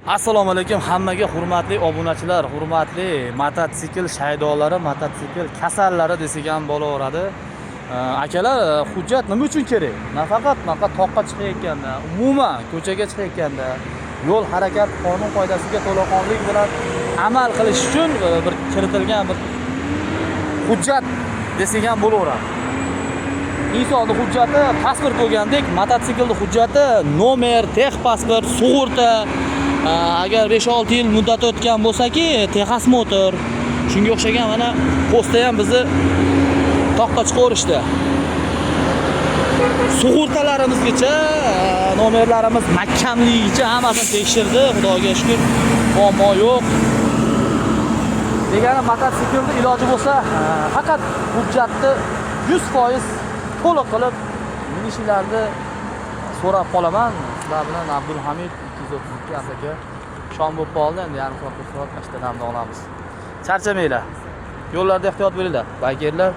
Assalomu alaykum hammaga, hurmatli obunachilar, hurmatli mototsikl shaydolari, mototsikl kasallari desak ham bo'laveradi. Akalar, hujjat nima uchun kerak? Nafaqat toqqa chiqayotganda, umuman ko'chaga chiqayotganda, yo'l harakat qonun qoidasiga to'laqonlik bilan amal qilish uchun bir kiritilgan bir hujjat desak ham bo'laveradi. Insonni hujjati pasport bo'lgandek, mototsiklning hujjati nomer, texpasport, sug'urta. Agar 5-6 yil muddat o'tgan bo'lsa-ki, texosmotr, shunga o'xshagan mana postda ham bizni toqqa chiqarishdi. Sug'urtalarimizgacha, nomerlarimiz mahkamligicha hammasini tekshirdi. Xudoga shukr, muammo yo'q. Degani mototsiklni iloji bo'lsa, faqat hujjatni 100% to'liq qilib minishinglarni so'rab qolaman. Sizlar bilan Abdulhamid 232 aka shom bo'lib qoldi. Endi yarim soat mashinadan olamiz. Charchamanglar. Yo'llarda ehtiyot bo'linglar. Baykerlar